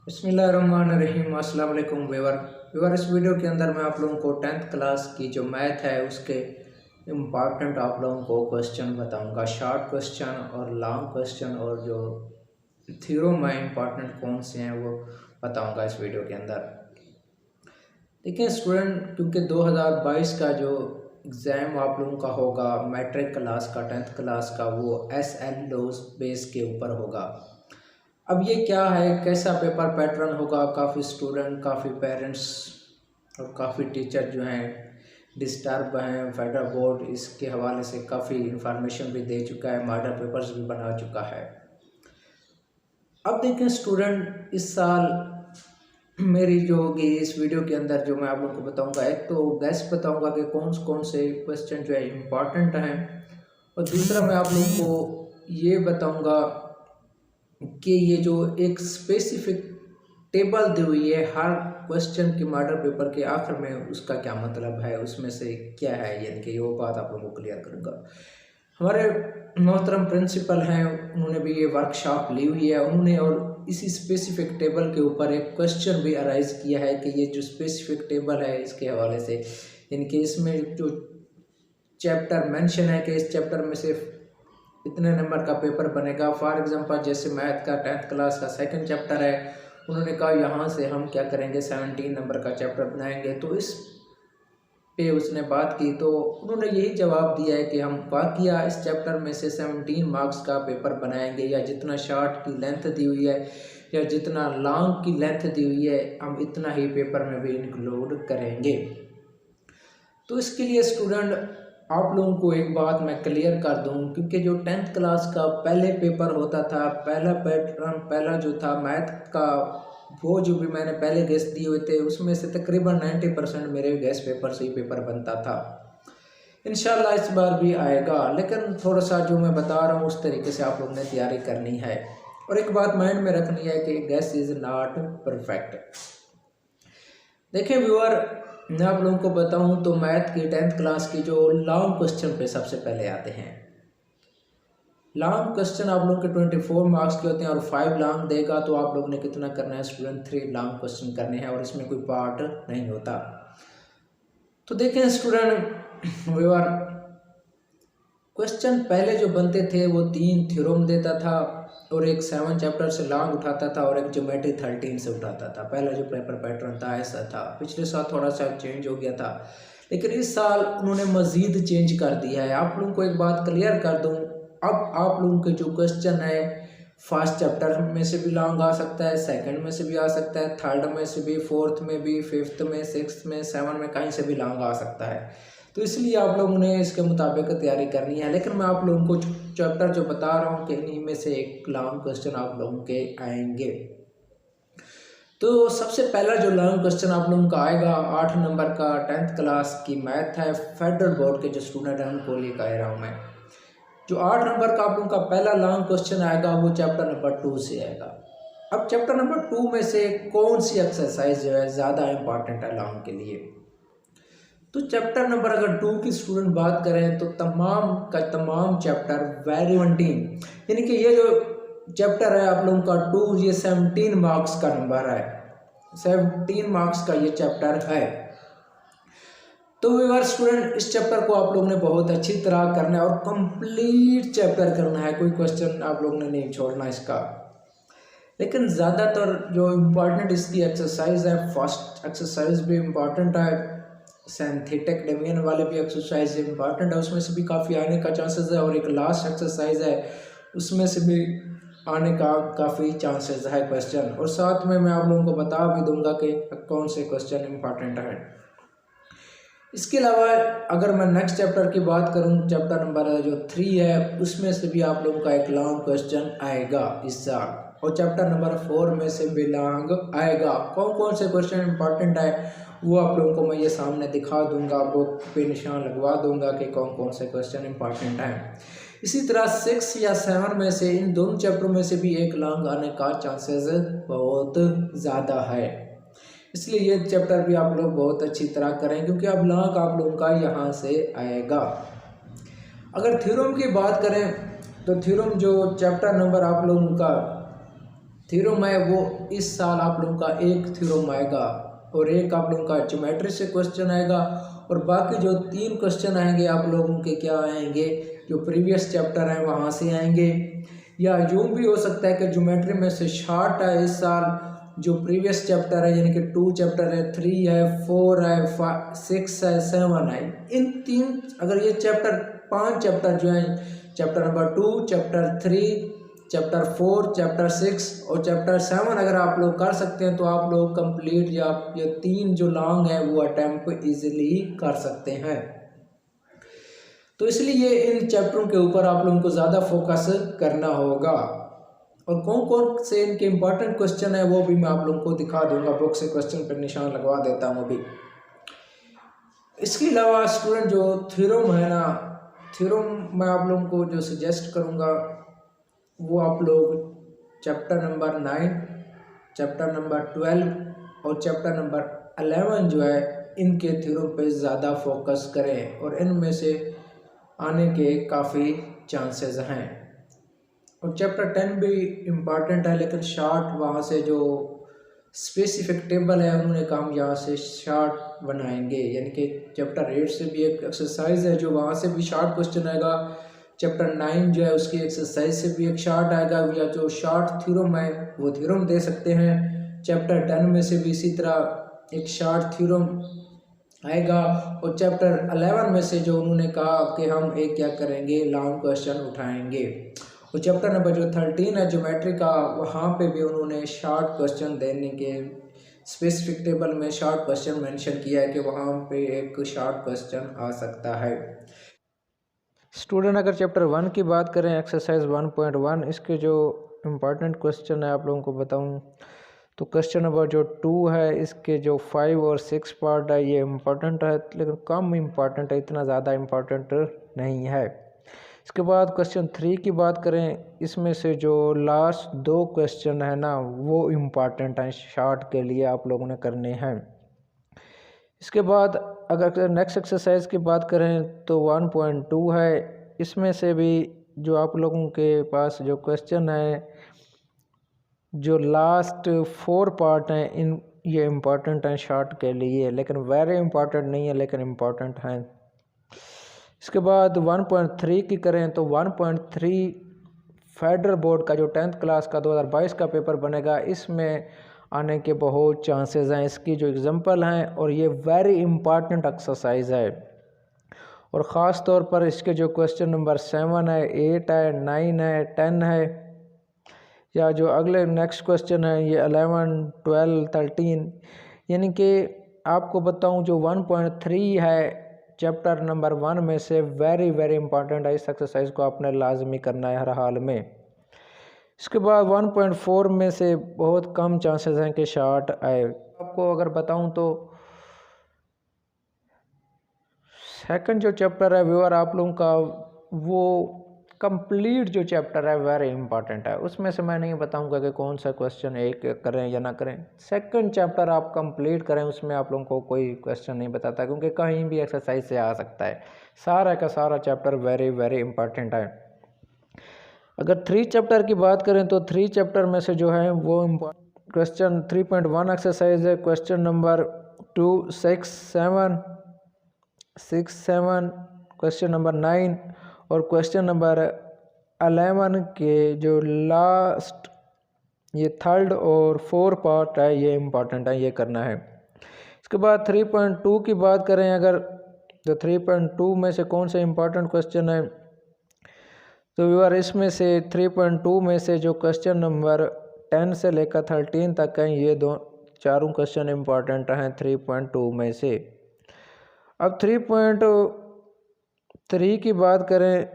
बिस्मिल्लाहिर्रहमानिर्रहीम। अस्सलाम वालेकुम व्यूअर इस वीडियो के अंदर मैं आप लोगों को 10th क्लास की जो मैथ है उसके इम्पॉर्टेंट आप लोगों को क्वेश्चन बताऊंगा। शॉर्ट क्वेश्चन और लॉन्ग क्वेश्चन और जो थ्योरम है इम्पॉर्टेंट कौन से हैं वो बताऊंगा इस वीडियो के अंदर। देखिए स्टूडेंट, क्योंकि 2022 का जो एग्ज़ाम आप लोगों का होगा मैट्रिक क्लास का 10th क्लास का, वो SL लॉज बेस के ऊपर होगा। अब ये क्या है, कैसा पेपर पैटर्न होगा, काफ़ी स्टूडेंट, काफ़ी पेरेंट्स और काफ़ी टीचर जो हैं डिस्टर्ब हैं। फेडरल बोर्ड इसके हवाले से काफ़ी इंफॉर्मेशन भी दे चुका है, मॉडल पेपर्स भी बना चुका है। अब देखें स्टूडेंट, इस साल मेरी जो होगी इस वीडियो के अंदर जो मैं आप लोगों को बताऊंगा, एक तो गैस बताऊंगा कि कौन कौन से क्वेश्चन जो है इम्पॉर्टेंट हैं, और दूसरा मैं आप लोगों को ये बताऊंगा कि ये जो एक स्पेसिफिक टेबल दी हुई है हर क्वेश्चन के मॉडल पेपर के आखिर में, उसका क्या मतलब है, उसमें से क्या है, यानी कि वो बात आप लोगों को क्लियर करूँगा। हमारे मोहतरम प्रिंसिपल हैं, उन्होंने भी ये वर्कशॉप ली हुई है, उन्होंने और इसी स्पेसिफिक टेबल के ऊपर एक क्वेश्चन भी अराइज किया है कि ये जो स्पेसिफिक टेबल है इसके हवाले से, यानी कि इसमें जो चैप्टर मेंशन है कि इस चैप्टर में से इतने नंबर का पेपर बनेगा। फॉर एग्जांपल जैसे मैथ का 10th क्लास का सेकंड चैप्टर है, उन्होंने कहा यहाँ से हम क्या करेंगे 17 नंबर का चैप्टर बनाएंगे। तो इस पे उसने बात की तो उन्होंने यही जवाब दिया है कि हम वाकया इस चैप्टर में से 17 मार्क्स का पेपर बनाएंगे, या जितना शॉर्ट की लेंथ दी हुई है या जितना लॉन्ग की लेंथ दी हुई है हम इतना ही पेपर में भी इंक्लूड करेंगे। तो इसके लिए स्टूडेंट आप लोगों को एक बात मैं क्लियर कर दूं, क्योंकि जो 10th क्लास का पहले पेपर होता था, पहला पैटर्न पहला जो था मैथ का, वो जो भी मैंने पहले गेस दिए हुए थे उसमें से तकरीबन 90% मेरे गेस पेपर से ही पेपर बनता था। इंशाल्लाह इस बार भी आएगा, लेकिन थोड़ा सा जो मैं बता रहा हूँ उस तरीके से आप लोगों ने तैयारी करनी है। और एक बात माइंड में रखनी है कि गेस इज़ नॉट परफेक्ट। देखिए व्यूअर, मैं आप लोगों को बताऊं तो मैथ की 10th क्लास की जो लॉन्ग क्वेश्चन पे सबसे पहले आते हैं। लॉन्ग क्वेश्चन आप लोगों के 24 मार्क्स के होते हैं, और 5 लॉन्ग देगा तो आप लोगों ने कितना करना है स्टूडेंट, 3 लॉन्ग क्वेश्चन करने हैं, और इसमें कोई पार्ट नहीं होता। तो देखें स्टूडेंट व्यूअर, क्वेश्चन पहले जो बनते थे वो 3 थ्योरम देता था, और एक 7 चैप्टर से लॉन्ग उठाता था, और एक ज्योमेट्री 13 से उठाता था। पहला जो पेपर पैटर्न था ऐसा था। पिछले साल थोड़ा सा चेंज हो गया था, लेकिन इस साल उन्होंने मज़ीद चेंज कर दिया है। आप लोगों को एक बात क्लियर कर दूं, अब आप लोगों के जो क्वेश्चन है फर्स्ट चैप्टर में से भी लॉन्ग आ सकता है, सेकंड में से भी आ सकता है, थर्ड में से भी, फोर्थ में भी, फिफ्थ में, सिक्स्थ में, 7 में, कहीं से भी लॉन्ग आ सकता है। तो इसलिए आप लोगों ने इसके मुताबिक तैयारी करनी है। लेकिन मैं आप लोगों को चैप्टर जो बता रहा हूँ कि इन्हीं में से एक लॉन्ग क्वेश्चन आप लोगों के आएंगे। तो सबसे पहला जो लॉन्ग क्वेश्चन आप लोगों का आएगा 8 नंबर का 10th क्लास की मैथ है। फेडरल बोर्ड के जो स्टूडेंट हैं उनको लिए कह रहा हूँ मैं। जो 8 नंबर का आप लोगों का पहला लॉन्ग क्वेश्चन आएगा वो चैप्टर नंबर 2 से आएगा। अब चैप्टर नंबर 2 में से कौन सी एक्सरसाइज जो है ज़्यादा इंपॉर्टेंट है लॉन्ग के लिए? तो चैप्टर नंबर अगर 2 की स्टूडेंट बात करें तो तमाम का तमाम चैप्टर वेरी 17, यानी कि ये जो चैप्टर है आप लोगों का 2, ये 17 मार्क्स का नंबर है। 17 मार्क्स का ये चैप्टर है। तो व्यूअर स्टूडेंट, इस चैप्टर को आप लोगों ने बहुत अच्छी तरह करना है और कंप्लीट चैप्टर करना है, कोई क्वेश्चन आप लोगों ने नहीं छोड़ना इसका। लेकिन ज़्यादातर जो इम्पोर्टेंट इसकी एक्सरसाइज है, फर्स्ट एक्सरसाइज भी इम्पॉर्टेंट है, सिंथेटिक डिवीजन वाले भी एक्सरसाइज इंपॉर्टेंट है, उसमें से भी काफ़ी आने का चांसेस है, और एक लास्ट एक्सरसाइज है उसमें से भी आने का काफ़ी चांसेस है क्वेश्चन। और साथ में मैं आप लोगों को बता भी दूंगा कि कौन से क्वेश्चन इंपॉर्टेंट है। इसके अलावा अगर मैं नेक्स्ट चैप्टर की बात करूं, चैप्टर नंबर जो 3 है, उसमें से भी आप लोगों का एक लॉन्ग क्वेश्चन आएगा इस साल, और चैप्टर नंबर 4 में से भी लॉन्ग आएगा। कौन कौन से क्वेश्चन इंपॉर्टेंट है वो आप लोगों को मैं ये सामने दिखा दूंगा, बुक पे निशान लगवा दूंगा कि कौन कौन से क्वेश्चन इंपॉर्टेंट हैं। इसी तरह 6 या 7 में से इन दोनों चैप्टर में से भी एक लॉन्ग आने का चांसेस बहुत ज़्यादा है। इसलिए ये चैप्टर भी आप लोग बहुत अच्छी तरह करें, क्योंकि अब लॉन्ग आप लोगों का यहाँ से आएगा। अगर थ्योरम की बात करें तो थ्योरम जो चैप्टर नंबर आप लोगों का थ्योरम है वो इस साल आप लोगों का एक थ्योरम आएगा और एक आप लोगों का ज्योमेट्री से क्वेश्चन आएगा और बाकी जो 3 क्वेश्चन आएंगे आप लोगों के क्या आएंगे, जो प्रीवियस चैप्टर हैं वहाँ से आएंगे, या यूँ भी हो सकता है कि ज्योमेट्री में से शॉर्ट है इस साल जो प्रीवियस चैप्टर है, यानी कि 2 चैप्टर है, 3 है, 4 है, 6 है, 7 है। इन 3 अगर ये चैप्टर 5 चैप्टर जो हैं, chapter number 2, chapter 3, chapter 4, chapter 6 और चैप्टर 7 अगर आप लोग कर सकते हैं तो आप लोग कंप्लीट या ये 3 जो लॉन्ग है वो अटैम्प्ट इजीली कर सकते हैं। तो इसलिए इन चैप्टरों के ऊपर आप लोगों को ज़्यादा फोकस करना होगा और कौन कौन से इनके इम्पोर्टेंट क्वेश्चन है वो भी मैं आप लोगों को दिखा दूंगा। बुक से क्वेश्चन पर निशान लगवा देता हूँ अभी। इसके अलावा स्टूडेंट जो थ्योरम है ना, थ्योरम मैं आप लोगों को जो सजेस्ट करूँगा वो आप लोग चैप्टर नंबर 9, चैप्टर नंबर 12 और चैप्टर नंबर 11 जो है इनके थ्योरम पे ज़्यादा फोकस करें और इनमें से आने के काफ़ी चांसेस हैं। और चैप्टर 10 भी इम्पॉर्टेंट है लेकिन शॉर्ट वहाँ से जो स्पेसिफिक टेबल है उन्होंने कहा हम यहाँ से शॉर्ट बनाएंगे, यानी कि चैप्टर 8 से भी एक एक्सरसाइज है जो वहाँ से भी शॉर्ट क्वेश्चन आएगा। चैप्टर 9 जो है उसकी एक्सरसाइज से भी एक शॉर्ट आएगा या जो शॉर्ट थ्योरम है वो थ्योरम दे सकते हैं। चैप्टर 10 में से भी इसी तरह एक शॉर्ट थ्योरम आएगा और चैप्टर 11 में से जो उन्होंने कहा कि हम एक क्या करेंगे, लॉन्ग क्वेश्चन उठाएंगे। और चैप्टर नंबर जो 13 है ज्योमेट्री का, वहाँ पे भी उन्होंने शॉर्ट क्वेश्चन देने के स्पेसिफिक टेबल में शॉर्ट क्वेश्चन मेंशन किया है कि वहाँ पे एक शॉर्ट क्वेश्चन आ सकता है। स्टूडेंट अगर चैप्टर 1 की बात करें एक्सरसाइज 1.1, इसके जो इम्पोर्टेंट क्वेश्चन है आप लोगों को बताऊं तो क्वेश्चन नंबर जो 2 है इसके जो 5 और 6 पार्ट है ये इम्पोर्टेंट है लेकिन कम इम्पोर्टेंट है, इतना ज़्यादा इम्पोर्टेंट नहीं है। इसके बाद क्वेश्चन 3 की बात करें, इसमें से जो लास्ट 2 क्वेश्चन है ना वो इम्पोर्टेंट हैं, शॉर्ट के लिए आप लोगों ने करने हैं। इसके बाद अगर नेक्स्ट एक्सरसाइज की बात करें तो 1.2 है, इसमें से भी जो आप लोगों के पास जो क्वेश्चन है जो लास्ट 4 पार्ट हैं इन ये इम्पोर्टेंट हैं शॉर्ट के लिए, लेकिन वेरी इम्पोर्टेंट नहीं है लेकिन इम्पोर्टेंट हैं। इसके बाद 1.3 की करें तो 1.3 फेडरल बोर्ड का जो 10th क्लास का 2022 का पेपर बनेगा, इसमें आने के बहुत चांसेस हैं। इसकी जो एग्जांपल हैं और ये वेरी इम्पॉर्टेंट एक्सरसाइज है और ख़ास तौर पर इसके जो क्वेश्चन नंबर 7 है, 8 है, 9 है, 10 है, या जो अगले नेक्स्ट क्वेश्चन है ये 11, 12, 13, यानी कि आपको बताऊं जो 1.3 है चैप्टर नंबर 1 में से वेरी वेरी इंपॉर्टेंट है। इस एक्सरसाइज को आपने लाजमी करना है हर हाल में। इसके बाद 1.4 में से बहुत कम चांसेस हैं कि शॉर्ट आए। आपको अगर बताऊं तो सेकंड जो चैप्टर है व्यूअर आप लोगों का वो कंप्लीट जो चैप्टर है वेरी इंपॉर्टेंट है, उसमें से मैं नहीं बताऊंगा कि कौन सा क्वेश्चन एक करें या ना करें। सेकंड चैप्टर आप कंप्लीट करें, उसमें आप लोगों को कोई क्वेश्चन नहीं बताता क्योंकि कहीं भी एक्सरसाइज से आ सकता है। सारा का सारा चैप्टर वेरी वेरी इंपॉर्टेंट है। अगर 3 चैप्टर की बात करें तो 3 चैप्टर में से जो है वो क्वेश्चन 3.1 एक्सरसाइज है, क्वेश्चन नंबर 2, 6, 7, क्वेश्चन नंबर 9 और क्वेश्चन नंबर 11 के जो लास्ट ये 3rd और 4th पार्ट है ये इम्पॉर्टेंट है, ये करना है। इसके बाद 3.2 की बात करें अगर तो 3.2 में से कौन से इम्पॉर्टेंट क्वेश्चन है तो व्यूअर इसमें से 3.2 में से जो क्वेश्चन नंबर 10 से लेकर 13 तक हैं ये चारों क्वेश्चन इम्पॉर्टेंट हैं 3.2 में से। अब 3.3 की बात करें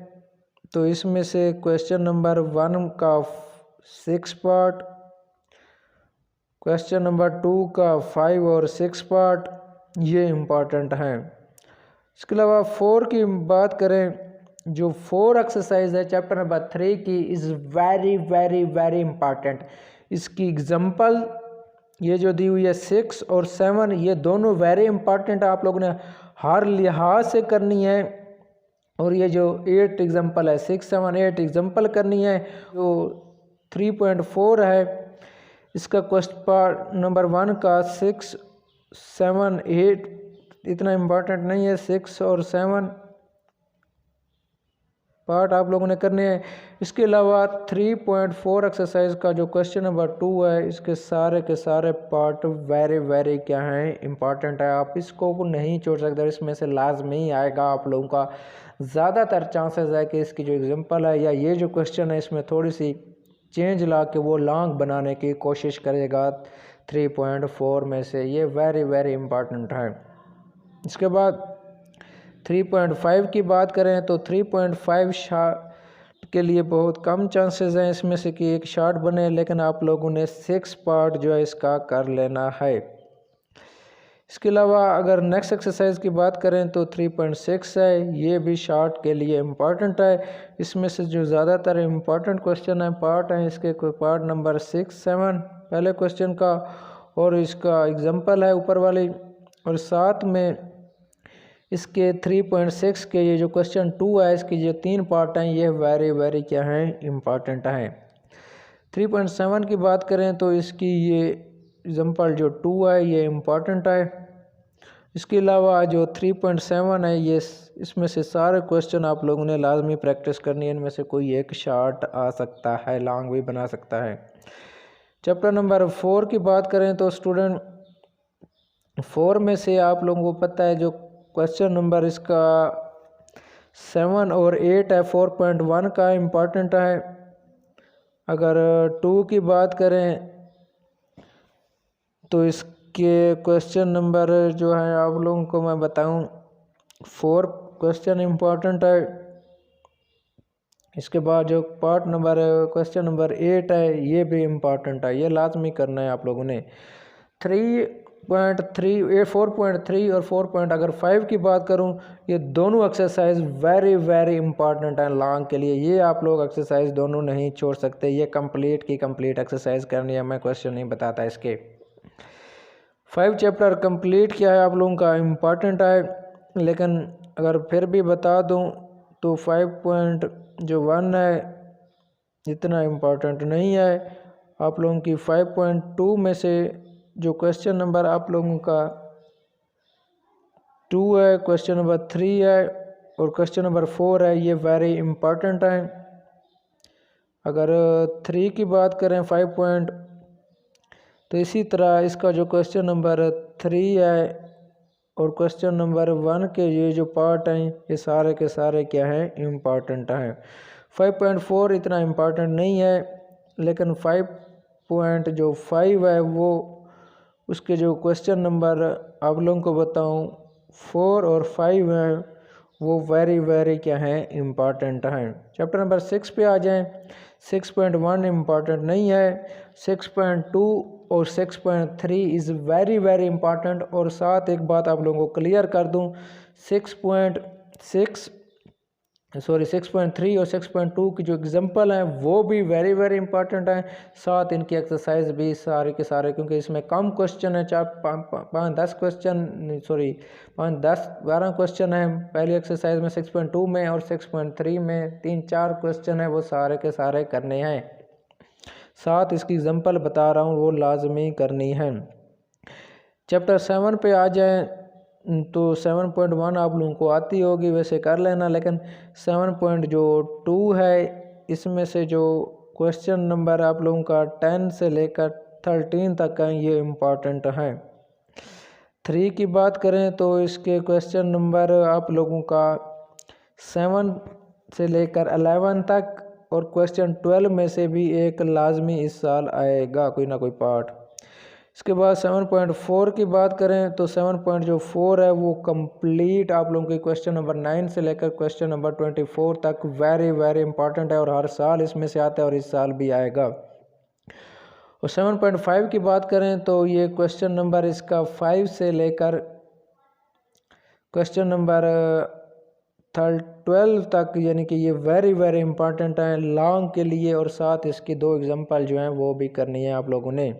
तो इसमें से क्वेश्चन नंबर 1 का 6 पार्ट, क्वेश्चन नंबर 2 का 5 और 6 पार्ट ये इम्पॉर्टेंट हैं। इसके अलावा 4 की बात करें, जो 4 एक्सरसाइज है चैप्टर नंबर 3 की is very very very important. इसकी एग्जांपल ये जो दी हुई है 6 और 7 ये दोनों वेरी इंपॉर्टेंट आप लोगों ने हर लिहाज से करनी है। और ये जो 8 एग्जांपल है 6, 7, 8 एग्जांपल करनी है। जो 3.4 है इसका क्वेश्चन पार्ट नंबर 1 का 6, 7, 8 इतना इम्पोर्टेंट नहीं है। 6 और 7 पार्ट आप लोगों ने करने हैं। इसके अलावा 3.4 एक्सरसाइज का जो क्वेश्चन नंबर 2 है, इसके सारे के सारे पार्ट वेरी क्या हैं, इम्पॉर्टेंट है। आप इसको नहीं छोड़ सकते, इसमें से लाजमी आएगा। आप लोगों का ज़्यादातर चांसेस है कि इसकी जो एग्जांपल है या ये जो क्वेश्चन है इसमें थोड़ी सी चेंज ला के वो लॉन्ग बनाने की कोशिश करेगा 3.4 में से। ये वेरी इम्पॉर्टेंट है। इसके बाद 3.5 की बात करें तो 3.5 शॉट के लिए बहुत कम चांसेस हैं इसमें से कि एक शॉट बने, लेकिन आप लोगों ने 6 पार्ट जो है इसका कर लेना है। इसके अलावा अगर नेक्स्ट एक्सरसाइज की बात करें तो 3.6 है, ये भी शॉट के लिए इम्पॉर्टेंट है। इसमें से जो ज़्यादातर इम्पॉर्टेंट क्वेश्चन है पार्ट हैं इसके, कोई पार्ट नंबर 6, 7 पहले क्वेश्चन का और इसका एग्जाम्पल है ऊपर वाली, और साथ में इसके 3.6 के ये जो क्वेश्चन 2 है इसकी जो 3 पार्ट हैं ये वेरी क्या हैं, इम्पॉर्टेंट हैं। 3.7 की बात करें तो इसकी ये एग्जाम्पल जो 2 है ये इम्पॉर्टेंट है। इसके अलावा जो 3.7 है ये इसमें से सारे क्वेश्चन आप लोगों ने लाजमी प्रैक्टिस करनी है। इनमें से कोई एक शॉर्ट आ सकता है, लॉन्ग भी बना सकता है। चैप्टर नंबर 4 की बात करें तो स्टूडेंट 4 में से आप लोगों को पता है जो क्वेश्चन नंबर इसका 7 और 8 है 4.1 का इम्पॉर्टेंट है। अगर 2 की बात करें तो इसके क्वेश्चन नंबर जो है आप लोगों को मैं बताऊं 4 क्वेश्चन इम्पॉर्टेंट है। इसके बाद जो पार्ट नंबर क्वेश्चन नंबर 8 है ये भी इम्पॉर्टेंट है, ये लाजमी करना है आप लोगों ने। 3.3 4.3 और 4. अगर 5 की बात करूं, ये दोनों एक्सरसाइज वेरी इंपॉर्टेंट हैं लॉन्ग के लिए। ये आप लोग एक्सरसाइज दोनों नहीं छोड़ सकते, ये कंप्लीट की कंप्लीट एक्सरसाइज करनी है। मैं क्वेश्चन नहीं बताता इसके। 5 चैप्टर कंप्लीट किया है आप लोगों का, इम्पॉर्टेंट है। लेकिन अगर फिर भी बता दूं तो 5.1 है इतना इम्पॉर्टेंट नहीं है आप लोगों की। 5.2 में से जो क्वेश्चन नंबर आप लोगों का 2 है, क्वेश्चन नंबर 3 है और क्वेश्चन नंबर 4 है, ये वेरी इम्पॉर्टेंट है। अगर 3 की बात करें 5 तो इसी तरह इसका जो क्वेश्चन नंबर 3 है और क्वेश्चन नंबर 1 के ये जो पार्ट हैं ये सारे के सारे क्या हैं, इम्पॉर्टेंट हैं। 5.4 इतना इम्पॉर्टेंट नहीं है, लेकिन 5.5 है वो उसके जो क्वेश्चन नंबर आप लोगों को बताऊं 4 और 5 हैं वो वेरी क्या हैं, इम्पॉर्टेंट हैं। चैप्टर नंबर 6 पे आ जाएं। 6.1 इम्पॉर्टेंट नहीं है। 6.2 और 6.3 इज़ वेरी इम्पॉर्टेंट। और साथ एक बात आप लोगों को क्लियर कर दूं, 6.3 और 6.2 की जो एग्जांपल हैं वो भी वेरी इंपॉर्टेंट हैं। साथ इनकी एक्सरसाइज भी सारे के सारे, क्योंकि इसमें कम क्वेश्चन है, 5-10-12 क्वेश्चन हैं पहली एक्सरसाइज में 6.2 में, और 6.3 में 3-4 क्वेश्चन है, वो सारे के सारे करने हैं। साथ इसकी एग्जांपल बता रहा हूँ वो लाजमी करनी है। चैप्टर 7 पे आ जाए तो 7.1 आप लोगों को आती होगी, वैसे कर लेना। लेकिन 7.2 है इसमें से जो क्वेश्चन नंबर आप लोगों का 10 से लेकर 13 तक है ये इम्पॉर्टेंट है। 3 की बात करें तो इसके क्वेश्चन नंबर आप लोगों का 7 से लेकर 11 तक, और क्वेश्चन 12 में से भी एक लाजमी इस साल आएगा कोई ना कोई पार्ट। इसके बाद 7.4 की बात करें तो 7.4 है वो कंप्लीट आप लोगों के क्वेश्चन नंबर 9 से लेकर क्वेश्चन नंबर 24 तक वेरी इंपॉर्टेंट है, और हर साल इसमें से आता है और इस साल भी आएगा। और 7.5 की बात करें तो ये क्वेश्चन नंबर इसका 5 से लेकर क्वेश्चन नंबर 12 तक, यानी कि ये वेरी इंपॉर्टेंट है लॉन्ग के लिए। और साथ इसकी 2 एग्जांपल जो हैं वो भी करनी है आप लोगों ने।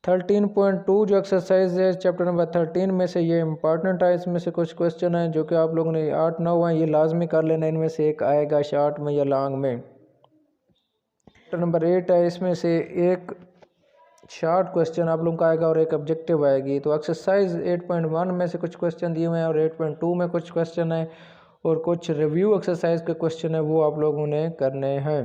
13.2 जो एक्सरसाइज है चैप्टर नंबर 13 में से ये इम्पॉर्टेंट है। इसमें से कुछ क्वेश्चन हैं जो कि आप लोगों ने 8-9 हैं, ये लाजमी कर लेना। इनमें से एक आएगा शॉर्ट में या लॉन्ग में। चैप्टर नंबर 8 है, इसमें से एक शॉर्ट क्वेश्चन आप लोगों का आएगा और एक ऑब्जेक्टिव आएगी। तो एक्सरसाइज 8.1 में से कुछ क्वेश्चन दिए हुए हैं और 8.2 में कुछ क्वेश्चन है और कुछ रिव्यू एक्सरसाइज के क्वेश्चन है वो आप लोगों ने करने हैं।